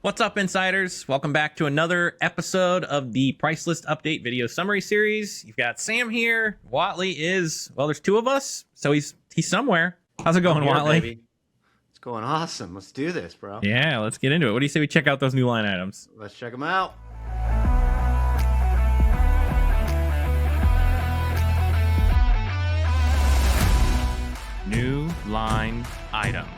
What's up, insiders? Welcome back to another episode of the Price List Update video summary series. You've got Sam here. Whatley is, well, there's two of us, so he's somewhere. How's it going, Whatley? Baby. It's going awesome. Let's do this, bro. Yeah, let's get into it. What do you say we check out those new line items? Let's check them out. New line items.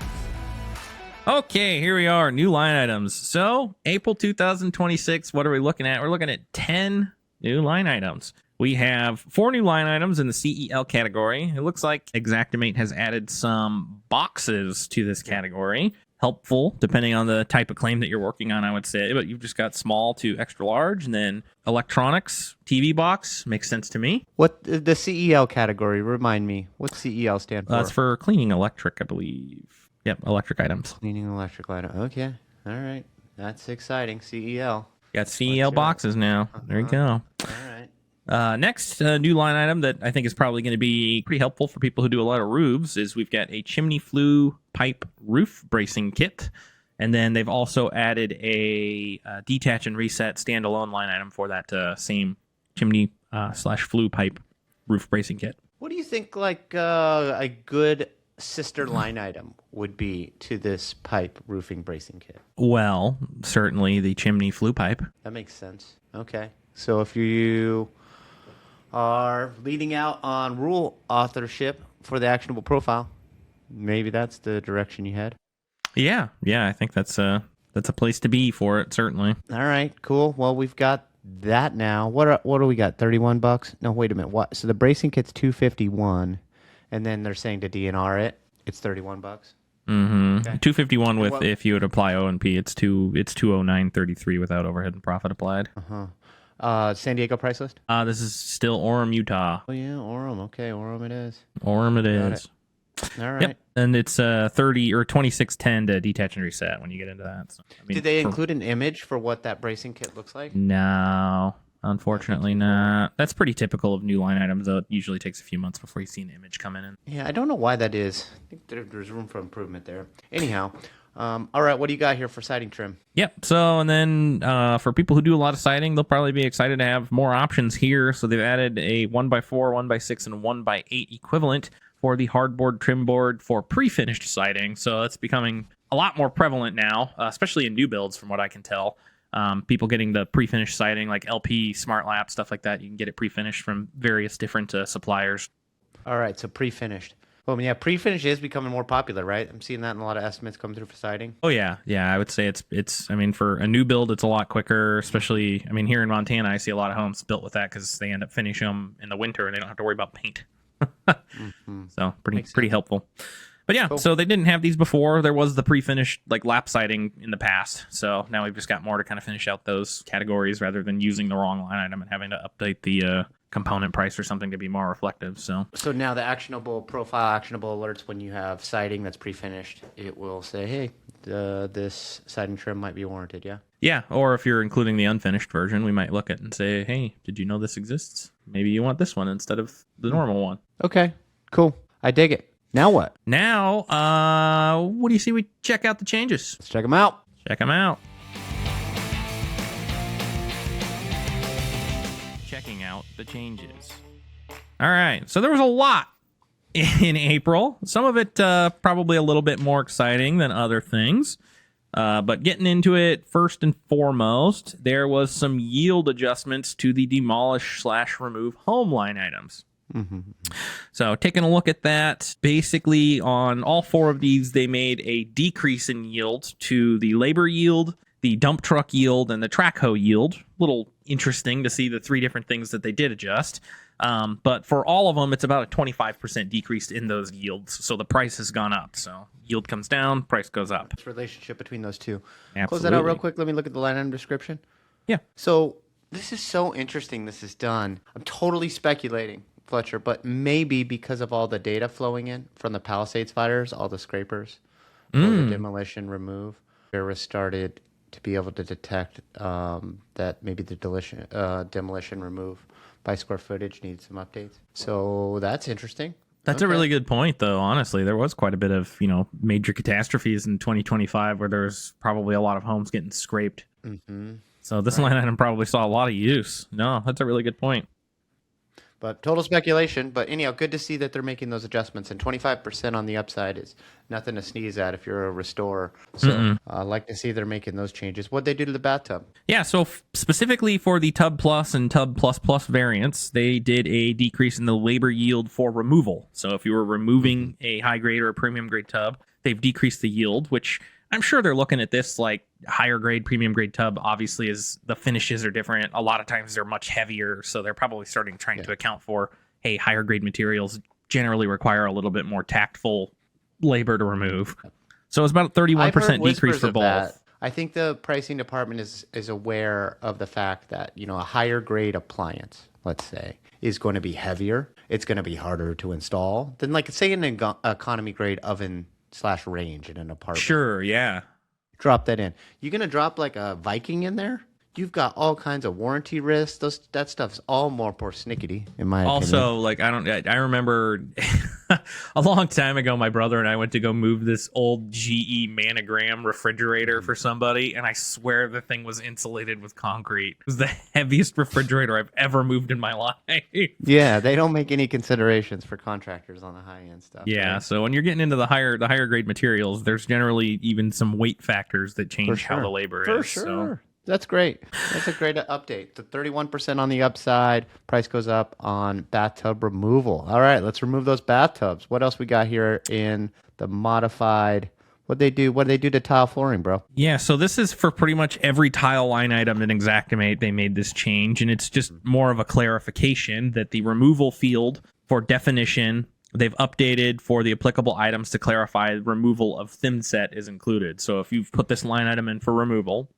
Okay, here we are. New line items. So, April 2026, what are we looking at? We're looking at 10 new line items. We have 4 new line items in the CEL category. It looks like Xactimate has added some boxes to this category. Helpful, depending on the type of claim that you're working on, I would say. But you've just got small to extra large, and then electronics, TV box, makes sense to me. What the CEL category? Remind me. What's CEL stand for? That's for cleaning electric, I believe. Yep, electric items. Cleaning electric item. Okay. All right. That's exciting. CEL. Got CEL boxes now. There you go. All right. Next new line item that I think is probably going to be pretty helpful for people who do a lot of roofs is we've got a chimney flue pipe roof bracing kit. And then they've also added a detach and reset standalone line item for that same chimney slash flue pipe roof bracing kit. What do you think like a good sister line item would be to this pipe roofing bracing kit? Well, certainly the chimney flue pipe. That makes sense. Okay. So if you are leading out on rule authorship for the actionable profile, maybe that's the direction you head. Yeah, I think that's a place to be for it, certainly. All right, cool. Well, we've got that now. What do we got? $31? No, wait a minute. What? So the bracing kit's $251, and then they're saying to DNR it, it's $31. Mm-hmm. Okay. $251 with if you would apply O&P, it's $209.33 without overhead and profit applied. San Diego price list? This is still Orem, Utah. Oh yeah, Orem. Okay, Orem it is. Orem it is. All right. Yep. And it's 30 or 2610 to detach and reset when you get into that. So, I mean, did they include an image for what that bracing kit looks like? No, unfortunately not. That's pretty typical of new line items, though. It usually takes a few months before you see an image coming in. Yeah, I don't know why that is. I think there's room for improvement there. Anyhow, all right, what do you got here for siding trim? Yep. So, and then for people who do a lot of siding, they'll probably be excited to have more options here. So they've added a 1x4, 1x6, and 1x8 equivalent for the hardboard trim board for pre-finished siding. So it's becoming a lot more prevalent now, especially in new builds from what I can tell. People getting the pre-finished siding like LP, Smart Lap, stuff like that. You can get it pre-finished from various different suppliers. All right, so pre-finished. Well, yeah, pre-finish is becoming more popular, right? I'm seeing that in a lot of estimates come through for siding. Oh, yeah. Yeah, I would say it's I mean, for a new build, it's a lot quicker, especially, I mean, here in Montana, I see a lot of homes built with that because they end up finishing them in the winter and they don't have to worry about paint. So pretty helpful. But yeah, cool. So they didn't have these before. There was the pre-finished like lap siding in the past. So now we've just got more to kind of finish out those categories rather than using the wrong line item and having to update the component price or something to be more reflective. So now the actionable profile, actionable alerts, when you have siding that's pre-finished, it will say, hey, this siding trim might be warranted, yeah? Yeah, or if you're including the unfinished version, we might look at it and say, hey, did you know this exists? Maybe you want this one instead of the normal one. Okay, cool. I dig it. Now what? Now, what do you see we check out the changes? Let's check them out. Check them out. Checking out the changes. All right, so there was a lot in April. Some of it probably a little bit more exciting than other things. But getting into it, first and foremost, there was some yield adjustments to the demolish/remove home line items. Mm-hmm. So taking a look at that, basically on all 4 of these, they made a decrease in yield to the labor yield, the dump truck yield, and the track hoe yield. Little interesting to see the 3 different things that they did adjust. But for all of them, it's about a 25% decrease in those yields. So the price has gone up. So yield comes down, price goes up. This relationship between those two. Absolutely. Close that out real quick. Let me look at the line item description. Yeah. So this is so interesting this is done. I'm totally speculating, Fletcher, but maybe because of all the data flowing in from the Palisades fires, all the scrapers, or the demolition remove, Vera started to be able to detect that maybe the demolition remove by square footage needs some updates. So that's interesting. That's a really good point, though. Honestly, there was quite a bit of, major catastrophes in 2025 where there's probably a lot of homes getting scraped. Mm-hmm. So this line item probably saw a lot of use. No, that's a really good point. But total speculation. But anyhow, good to see that they're making those adjustments. And 25% on the upside is nothing to sneeze at if you're a restorer. So I like to see they're making those changes. What'd they do to the bathtub? Yeah, so specifically for the Tub Plus and Tub Plus Plus variants, they did a decrease in the labor yield for removal. So if you were removing a high grade or a premium grade tub, they've decreased the yield, which I'm sure they're looking at this like higher grade, premium grade tub. Obviously, as the finishes are different, a lot of times they're much heavier. So they're probably trying to account for, hey, higher grade materials generally require a little bit more tactful labor to remove. So it's about a 31% decrease for both. That. I think the pricing department is aware of the fact that, a higher grade appliance, let's say, is going to be heavier. It's going to be harder to install than, like, say, an economy grade oven / range in an apartment. Sure, yeah. Drop that in. You're going to drop like a Viking in there? You've got all kinds of warranty risks. That stuff's all more persnickety, in my opinion. Also, like, I remember a long time ago, my brother and I went to go move this old GE Manogram refrigerator for somebody, and I swear the thing was insulated with concrete. It was the heaviest refrigerator I've ever moved in my life. Yeah, they don't make any considerations for contractors on the high-end stuff. Yeah, right? So when you're getting into the higher grade materials, there's generally even some weight factors that change how the labor is. For sure. So. That's great. That's a great update. The 31% on the upside. Price goes up on bathtub removal. All right, let's remove those bathtubs. What else we got here in the modified? What they do to tile flooring, bro? Yeah, so this is for pretty much every tile line item in Xactimate. They made this change, and it's just more of a clarification that the removal field for definition, they've updated for the applicable items to clarify removal of thin set is included. So if you've put this line item in for removal,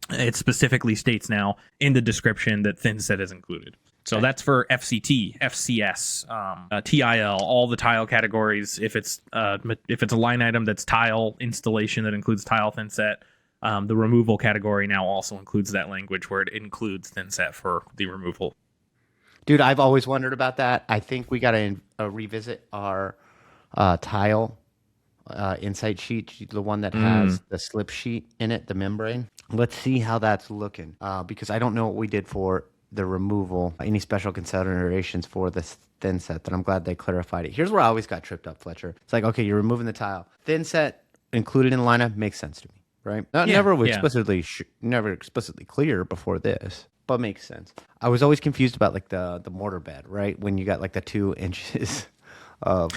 it specifically states now in the description that thin set is included. So that's for FCT, FCS, TIL, all the tile categories. If it's a line item that's tile installation that includes tile thin set, the removal category now also includes that language where it includes thin set for the removal. Dude, I've always wondered about that. I think we got to revisit our tile insight sheet, the one that has the slip sheet in it, the membrane. Let's see how that's looking, because I don't know what we did for the removal, any special considerations for this thin set, that I'm glad they clarified it. Here's where I always got tripped up, Fletcher. It's like, okay, you're removing the tile. Thin set included in the lineup makes sense to me, right? Never explicitly clear before this, but makes sense. I was always confused about like the mortar bed, right? When you got like the 2 inches of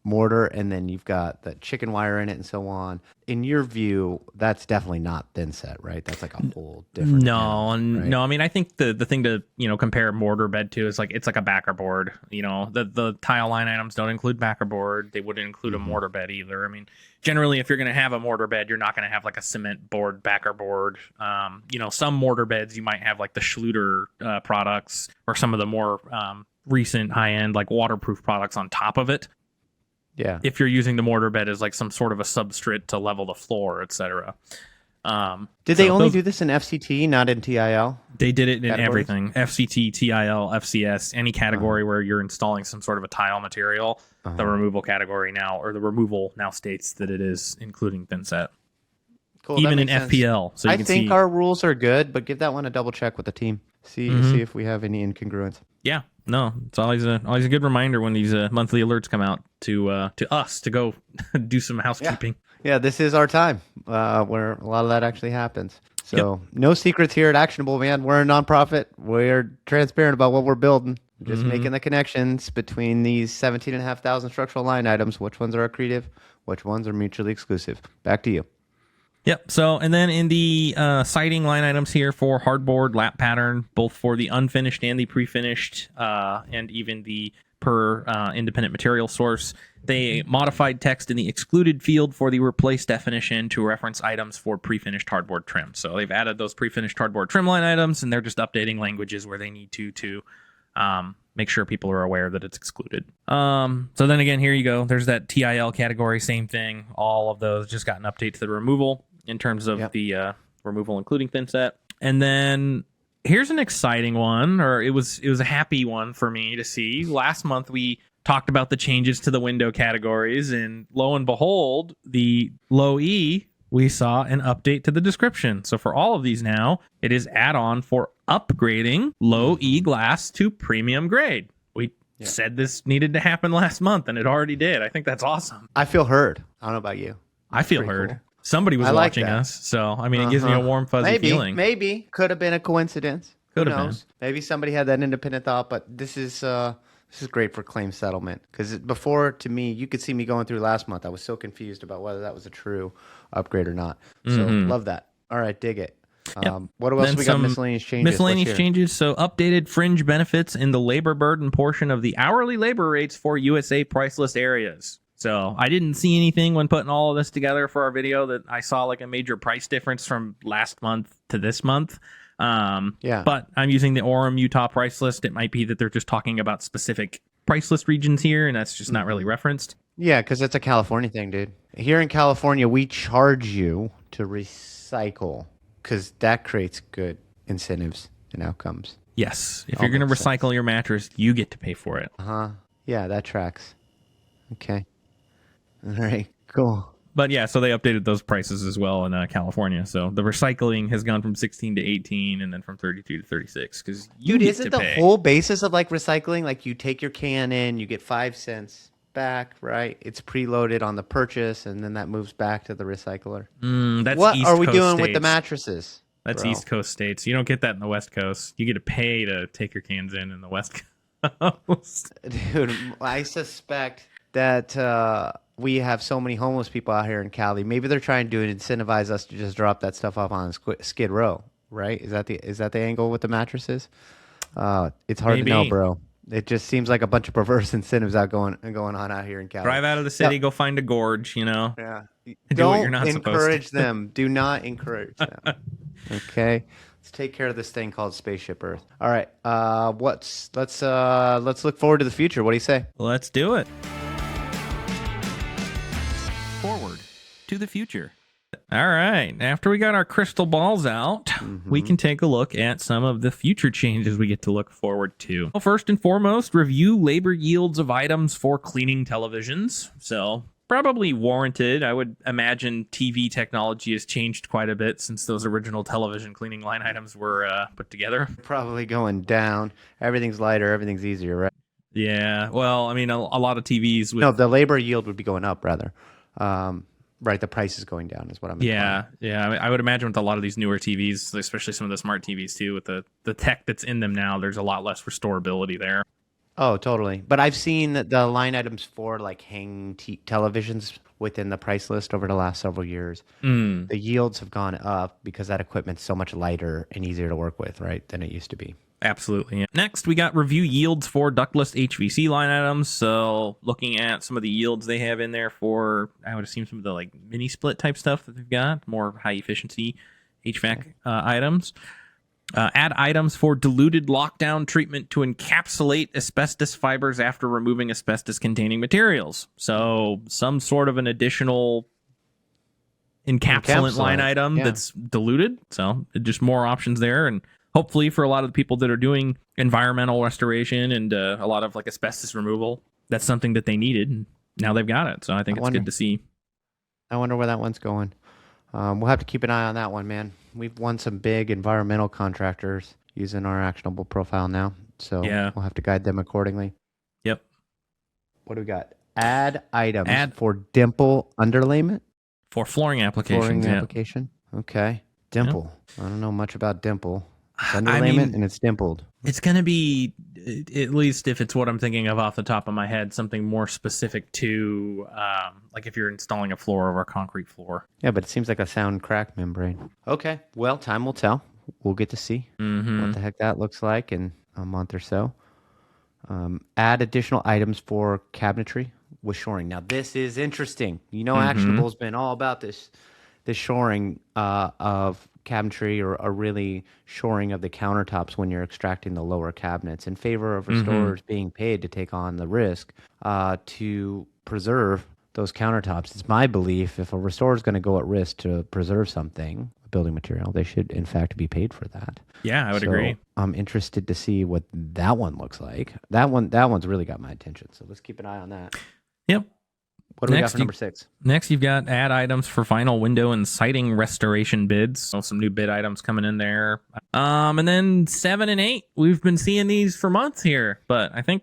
mortar, and then you've got the chicken wire in it and so on. In your view, that's definitely not thin set, right? That's like a whole different right? No. I mean, I think the thing to compare mortar bed to is like it's like a backer board. The tile line items don't include backer board. They wouldn't include a mortar bed either. I mean, generally, if you're going to have a mortar bed, you're not going to have like a cement board backer board. Some mortar beds you might have like the Schluter products or some of the more recent high end like waterproof products on top of it. Yeah. If you're using the mortar bed as like some sort of a substrate to level the floor, etc. Did they only do this in FCT, not in TIL? They did it in everything. FCT, TIL, FCS, any category where you're installing some sort of a tile material. The removal category now, or the removal now states that it is including thin set. Cool. Even in FPL. So I think our rules are good, but give that one a double check with the team. See if we have any incongruence. Yeah. No, it's always a good reminder when these monthly alerts come out to us to go do some housekeeping. Yeah, this is our time where a lot of that actually happens. So no secrets here at Actionable, man. We're a nonprofit. We're transparent about what we're building. Just making the connections between these 17,500 structural line items. Which ones are accretive? Which ones are mutually exclusive? Back to you. Yep. So, and then in the siding line items here for hardboard, lap pattern, both for the unfinished and the pre-finished, and even the per independent material source, they modified text in the excluded field for the replace definition to reference items for pre-finished hardboard trim. So they've added those pre-finished hardboard trim line items, and they're just updating languages where they need to make sure people are aware that it's excluded. So then again, here you go. There's that TIL category, same thing. All of those just got an update to the removal in terms of the removal, including thin set. And then here's an exciting one, or it was a happy one for me to see. Last month we talked about the changes to the window categories, and lo and behold, the low E, we saw an update to the description. So for all of these now, it is add-on for upgrading low E glass to premium grade. We said this needed to happen last month, and it already did. I think that's awesome. I feel heard. I don't know about you. I feel heard. Cool. Somebody was watching us, so I mean, it gives me a warm, fuzzy feeling. Maybe could have been a coincidence. Could Who have knows? Maybe somebody had that independent thought, but this is great for claim settlement, because before, to me, you could see me going through last month. I was so confused about whether that was a true upgrade or not. So love that. All right, dig it. Yep. What else we got? Miscellaneous changes. Miscellaneous changes. So updated fringe benefits in the labor burden portion of the hourly labor rates for USA price list areas. So I didn't see anything when putting all of this together for our video that I saw like a major price difference from last month to this month. But I'm using the Orem Utah price list. It might be that they're just talking about specific price list regions here, and that's just not really referenced. Yeah, because it's a California thing, dude. Here in California, we charge you to recycle, because that creates good incentives and outcomes. Yes. If you're going to recycle your mattress, you get to pay for it. Yeah, that tracks. Okay. All right, cool. But yeah, so they updated those prices as well in California. So the recycling has gone from 16 to 18, and then from 32 to 36. Because isn't the whole basis of like recycling, like you take your can in, you get 5 cents back, right? It's preloaded on the purchase, and then that moves back to the recycler. That's what East are we Coast doing states. with the mattresses? That's East Coast states. You don't get that in the West Coast. You get to pay to take your cans in the West Coast. Dude, I suspect that we have so many homeless people out here in Cali. Maybe they're trying to incentivize us to just drop that stuff off on Skid Row, right? Is that the angle with the mattresses? It's hard to know, bro. It just seems like a bunch of perverse incentives going on out here in Cali. Drive out of the city, go find a gorge, Yeah. Do what you're not encourage them. Do not encourage them. Okay. Let's take care of this thing called Spaceship Earth. All right. Let's look forward to the future. What do you say? Let's do it. Forward to the future. All right. After we got our crystal balls out, we can take a look at some of the future changes we get to look forward to. Well, first and foremost, review labor yields of items for cleaning televisions. So probably warranted. I would imagine TV technology has changed quite a bit since those original television cleaning line items were put together. Probably going down. Everything's lighter. Everything's easier, right? Yeah. Well, I mean, a lot of TVs. No, the labor yield would be going up, rather. Right, the price is going down is what I'm implying. Yeah. I would imagine with a lot of these newer TVs, especially some of the smart TVs too, with the tech that's in them now, there's a lot less restorability there. Oh, totally. But I've seen that the line items for like hang televisions within the price list over the last several years. The yields have gone up because that equipment's so much lighter and easier to work with, right, than it used to be. Absolutely. Yeah. Next, we got review yields for ductless HVC line items. So looking at some of the yields they have in there for, I would assume some of the like mini split type stuff that they've got, more high efficiency HVAC items. Add items for diluted lockdown treatment to encapsulate asbestos fibers after removing asbestos containing materials. So some sort of an additional encapsulant line item that's diluted. So just more options there. And hopefully for a lot of the people that are doing environmental restoration and a lot of like asbestos removal, that's something that they needed. And now they've got it. So I think it's good to see. I wonder where that one's going. We'll have to keep an eye on that one, man. We've won some big environmental contractors using our actionable profile now. So we'll have to guide them accordingly. Yep. What do we got? Add items for dimple underlayment? For flooring applications. Flooring application. Okay. Dimple. I don't know much about dimple. It's underlayment and it's dimpled. It's going to be, at least if it's what I'm thinking of off the top of my head, something more specific to, like if you're installing a floor over a concrete floor. Yeah, but it seems like a sound crack membrane. Okay. Well, time will tell. We'll get to see what the heck that looks like in a month or so. Add additional items for cabinetry with shoring. Now, this is interesting. You know, Actionable's been all about this shoring of cabinetry or really shoring of the countertops when you're extracting the lower cabinets in favor of restorers being paid to take on the risk to preserve those countertops. It's my belief if a restorer is going to go at risk to preserve something, building material. They should, in fact, be paid for that. Yeah, I would agree. I'm interested to see what that one looks like. That one's really got my attention. So let's keep an eye on that. Yep. What do we got for number 6? Next, you've got ad items for final window and siding restoration bids. So some new bid items coming in there. And then 7 and 8, we've been seeing these for months here, but I think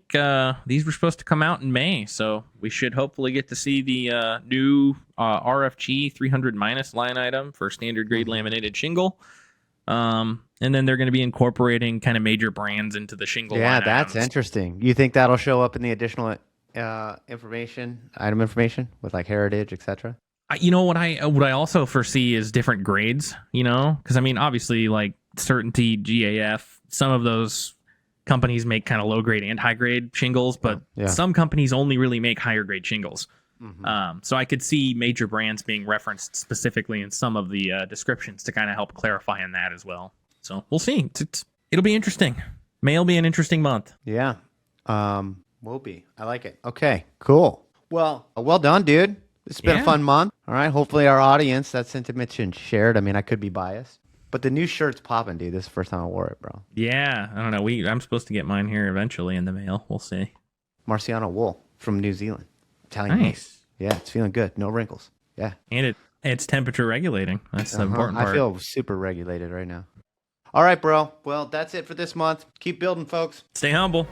these were supposed to come out in May, so we should hopefully get to see the new RFG 300 minus line item for standard grade laminated shingle. And then they're going to be incorporating kind of major brands into the shingle. Yeah, line that's items. interesting. You think that'll show up in the additional item information with like heritage, etc.? You know what I also foresee is different grades, because I mean, obviously, like Certainty, GAF, some of those companies make kind of low grade and high grade shingles, but some companies only really make higher grade shingles. So I could see major brands being referenced specifically in some of the descriptions to kind of help clarify in that as well. So we'll see. It'll be interesting. May will be an interesting month. Yeah. Will be. I like it. Okay, cool. Well done, dude. It's been a fun month. All right. Hopefully our audience, that sentiment shared. I mean, I could be biased, but the new shirt's popping, dude. This is the first time I wore it, bro. Yeah. I don't know. I'm supposed to get mine here eventually in the mail. We'll see. Marciano wool from New Zealand. Italian. Nice. Yeah, it's feeling good. No wrinkles. Yeah. And it's temperature regulating. That's the important part. I feel super regulated right now. All right, bro. Well, that's it for this month. Keep building, folks. Stay humble.